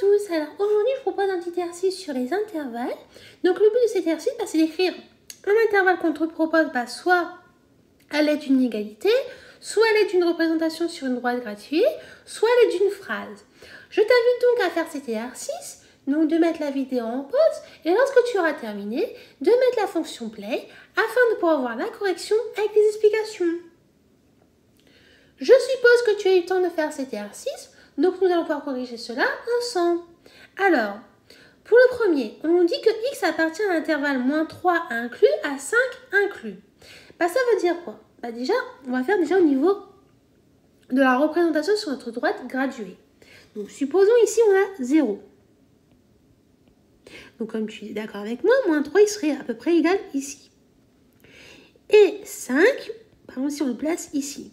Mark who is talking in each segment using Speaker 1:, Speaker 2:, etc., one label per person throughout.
Speaker 1: tous, alors aujourd'hui je vous propose un petit exercice sur les intervalles. Donc le but de cet exercice, c'est d'écrire un intervalle qu'on te propose soit à l'aide d'une égalité, soit à l'aide d'une représentation sur une droite gratuite, soit à l'aide d'une phrase. Je t'invite donc à faire cet exercice, donc de mettre la vidéo en pause et lorsque tu auras terminé, de mettre la fonction play afin de pouvoir voir la correction avec les explications. Je suppose que tu as eu le temps de faire cet exercice, donc nous allons pouvoir corriger cela ensemble. Alors, pour le premier, on nous dit que x appartient à l'intervalle -3 inclus à 5 inclus. Ça veut dire quoi? Déjà, on va faire au niveau de la représentation sur notre droite graduée. Donc, supposons ici, on a 0. Donc, comme tu es d'accord avec moi, -3, il serait à peu près égal ici. Et 5, par exemple, si on le place ici.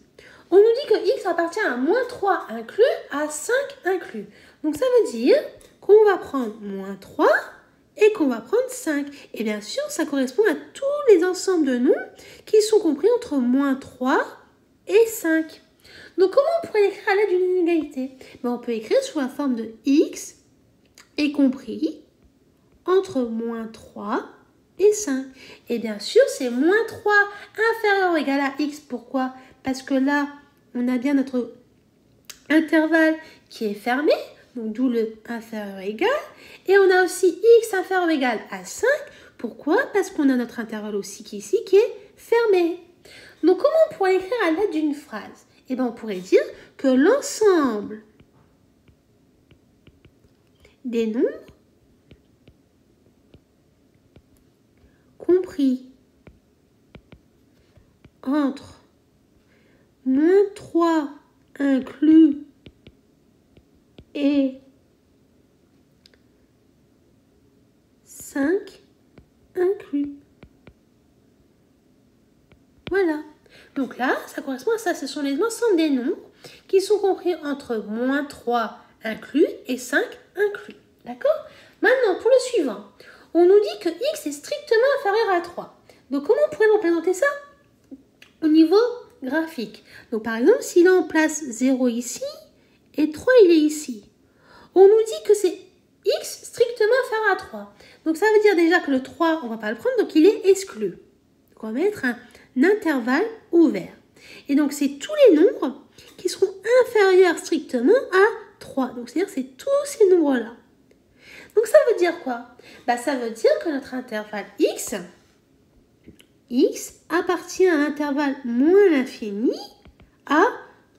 Speaker 1: On nous dit que x appartient à -3 inclus à 5 inclus. Donc, ça veut dire qu'on va prendre -3 et qu'on va prendre 5. Et bien sûr, ça correspond à tous les ensembles de nombres qui sont compris entre -3 et 5. Donc, comment on pourrait écrire à l'aide d'une inégalité? On peut écrire sous la forme de x est compris entre -3 et 5. Et bien sûr, c'est -3 inférieur ou égal à x. Pourquoi? Parce que là, on a bien notre intervalle qui est fermé, donc d'où le inférieur égal. Et on a aussi x inférieur ou égal à 5. Pourquoi? Parce qu'on a notre intervalle aussi qui est fermé. Donc, comment on pourrait écrire à l'aide d'une phrase? On pourrait dire que l'ensemble des nombres compris entre -3 inclus et 5 inclus. Voilà. Donc là, ça correspond à ça. Ce sont les ensembles des nombres qui sont compris entre -3 inclus et 5 inclus. D'accord? Maintenant, pour le suivant, on nous dit que x est strictement inférieur à 3. Donc, comment on pourrait représenter ça au niveau graphique? Donc, par exemple, si là, on place 0 ici et 3, il est ici. On nous dit que c'est x strictement inférieur à 3. Donc, ça veut dire déjà que le 3, on ne va pas le prendre, donc il est exclu. Donc, on va mettre un intervalle ouvert. Et donc, c'est tous les nombres qui seront inférieurs strictement à 3. Donc, c'est-à-dire que c'est tous ces nombres-là. Donc, ça veut dire quoi? Ça veut dire que notre intervalle x appartient à l'intervalle moins l'infini à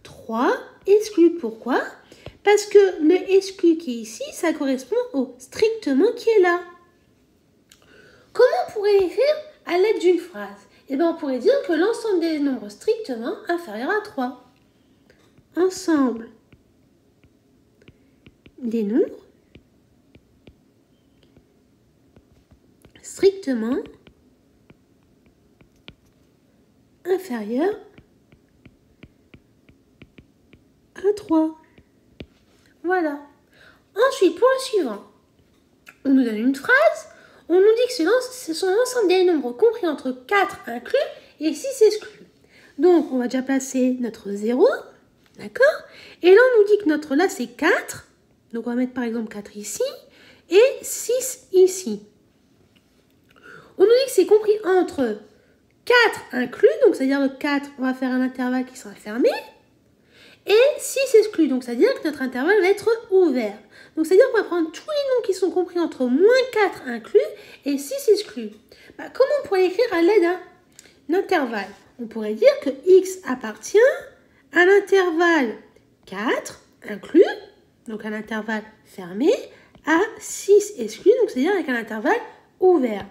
Speaker 1: 3 exclu. Pourquoi? Parce que le exclu qui est ici, ça correspond au strictement qui est là. Comment on pourrait écrire à l'aide d'une phrase? On pourrait dire que l'ensemble des nombres strictement inférieurs à 3. Ensemble des nombres strictement inférieurs à 3. Voilà. Ensuite, pour le suivant, on nous donne une phrase. On nous dit que ce sont l'ensemble des nombres compris entre 4 inclus et 6 exclus. Donc, on va déjà placer notre 0. D'accord? Et là, on nous dit que notre là, c'est 4. Donc, on va mettre par exemple 4 ici et 6 ici. On nous dit que c'est compris entre 4 inclus. Donc, c'est-à-dire le 4, on va faire un intervalle qui sera fermé. Et 6 exclus. Donc, c'est-à-dire que notre intervalle va être ouvert. Donc, c'est-à-dire qu'on va prendre tous les nombres qui sont compris entre -4 inclus et 6 exclus. Comment on pourrait écrire à l'aide d'un intervalle? On pourrait dire que x appartient à l'intervalle 4 inclus, donc un intervalle fermé, à 6 exclus, donc c'est-à-dire avec un intervalle ouvert.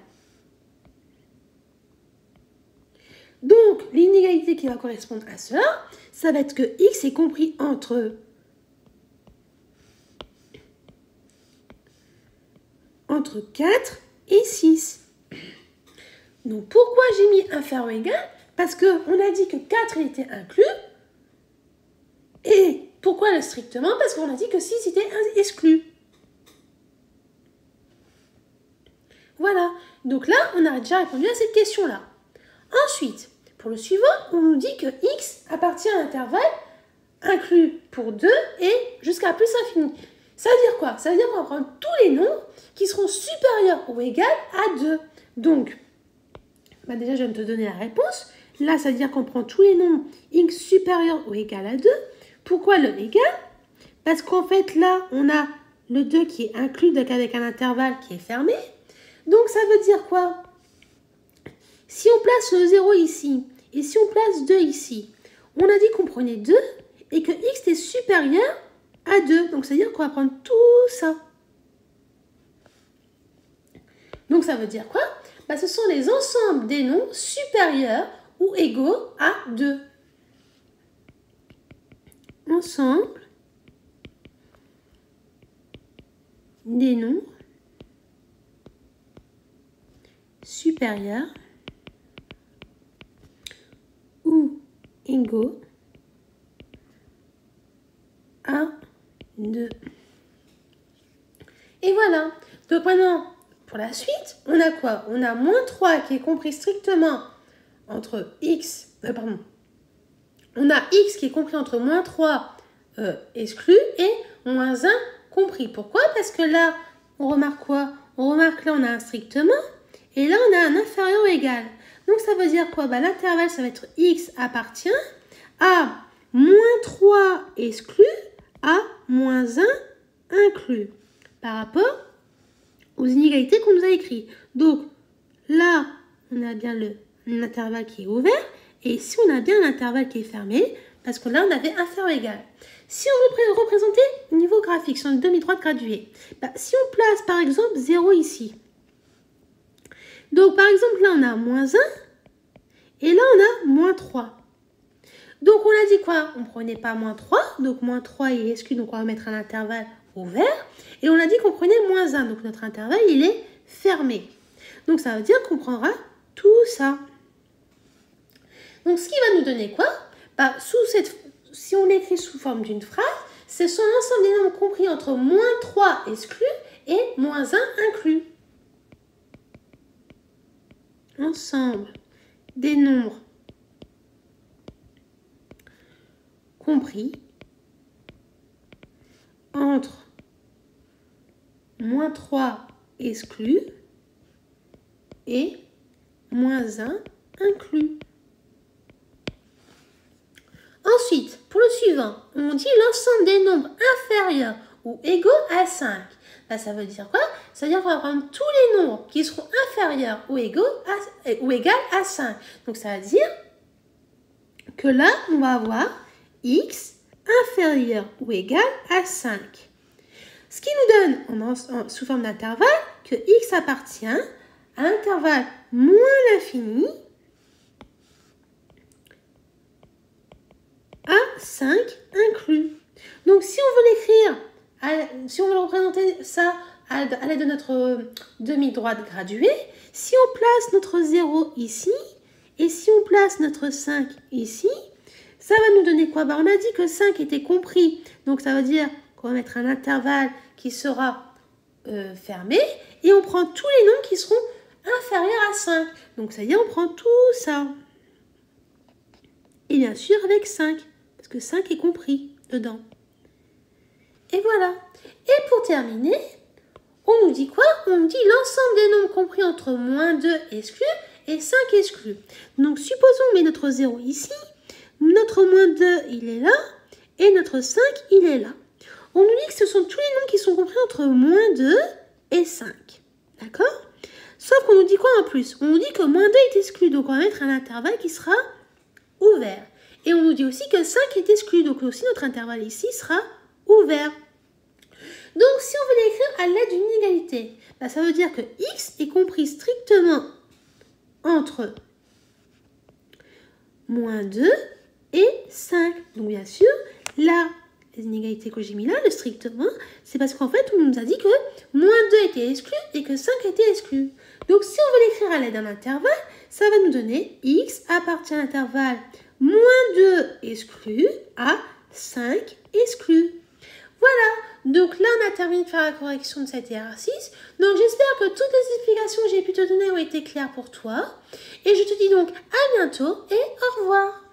Speaker 1: Donc, l'inégalité qui va correspondre à cela, ça va être que x est compris entre 4 et 6. Donc, pourquoi j'ai mis inférieur ou égal? Parce qu'on a dit que 4 était inclus. Et pourquoi le strictement? Parce qu'on a dit que 6 était exclu. Voilà. Donc là, on a déjà répondu à cette question-là. Ensuite, pour le suivant, on nous dit que x appartient à l'intervalle inclus pour 2 et jusqu'à plus infini. Ça veut dire quoi? Ça veut dire qu'on va prendre tous les nombres qui seront supérieurs ou égaux à 2. Donc, déjà, je viens de te donner la réponse. Là, ça veut dire qu'on prend tous les nombres x supérieurs ou égal à 2. Pourquoi le égal? Parce qu'en fait, là, on a le 2 qui est inclus, donc avec un intervalle qui est fermé. Donc, ça veut dire quoi? Si on place le 0 ici, et si on place 2 ici, on a dit qu'on prenait 2 et que x est supérieur à 2. Donc, ça veut dire qu'on va prendre tout ça. Donc, ça veut dire quoi? Ce sont les ensembles des nombres supérieurs ou égaux à 2. Ensemble des nombres supérieurs ou égaux à 2. Et voilà. Donc maintenant, pour la suite, on a quoi? On a moins 3 qui est compris strictement entre x... On a x qui est compris entre moins 3 exclu et moins 1 compris. Pourquoi? Parce que là, on remarque quoi? On remarque là, on a un strictement et là, on a un inférieur ou égal. Donc, ça veut dire quoi? L'intervalle, ça va être x appartient à moins 3 exclu à moins 1 inclus par rapport aux inégalités qu'on nous a écrites. Donc, là, on a bien l'intervalle qui est ouvert. Et ici, on a bien l'intervalle qui est fermé, parce que là, on avait inférieur ou égal. Si on veut représenter au niveau graphique sur une demi-droite graduée, si on place par exemple 0 ici, donc par exemple là, on a moins 1, et là, on a moins 3. Donc, on a dit quoi? On ne prenait pas moins 3, donc moins 3 est exclu, donc on va mettre un intervalle ouvert, et on a dit qu'on prenait moins 1, donc notre intervalle, il est fermé. Donc, ça veut dire qu'on prendra tout ça. Donc, ce qui va nous donner quoi? Si on l'écrit sous forme d'une phrase, ce sont l'ensemble des nombres compris entre moins 3 exclus et moins 1 inclus. Ensemble des nombres compris entre moins 3 exclus et moins 1 inclus. Ensuite, pour le suivant, on dit l'ensemble des nombres inférieurs ou égaux à 5. Ça veut dire quoi? Ça veut dire qu'on va prendre tous les nombres qui seront inférieurs ou égaux ou égales à 5. Donc, ça veut dire que là, on va avoir x inférieur ou égal à 5. Ce qui nous donne, sous forme d'intervalle, que x appartient à l'intervalle moins l'infini à 5 inclus. Donc, si on veut l'écrire, si on veut représenter ça à l'aide de notre demi-droite graduée, si on place notre 0 ici, et si on place notre 5 ici, ça va nous donner quoi? On a dit que 5 était compris, donc ça veut dire qu'on va mettre un intervalle qui sera fermé, et on prend tous les nombres qui seront inférieurs à 5. Donc, ça veut dire on prend tout ça. Et bien sûr avec 5. Parce que 5 est compris dedans. Et voilà. Et pour terminer, on nous dit quoi? On nous dit l'ensemble des nombres compris entre moins 2 exclus et 5 exclus. Donc, supposons on met notre 0 ici. Notre moins 2, il est là. Et notre 5, il est là. On nous dit que ce sont tous les nombres qui sont compris entre moins 2 et 5. D'accord? Sauf qu'on nous dit quoi en plus? On nous dit que moins 2 est exclu. Donc, on va mettre un intervalle qui sera ouvert. Et on nous dit aussi que 5 est exclu, donc aussi notre intervalle ici sera ouvert. Donc, si on veut l'écrire à l'aide d'une inégalité, ça veut dire que x est compris strictement entre moins 2 et 5. Donc, bien sûr, là, les inégalités que j'ai mis là, le strictement, c'est parce qu'en fait, on nous a dit que moins 2 était exclu et que 5 était exclu. Donc, si on veut l'écrire à l'aide d'un intervalle, ça va nous donner x appartient à l'intervalle moins 2 exclu à 5 exclu. Voilà, donc là on a terminé de faire la correction de cet exercice. Donc j'espère que toutes les explications que j'ai pu te donner ont été claires pour toi. Et je te dis donc à bientôt et au revoir.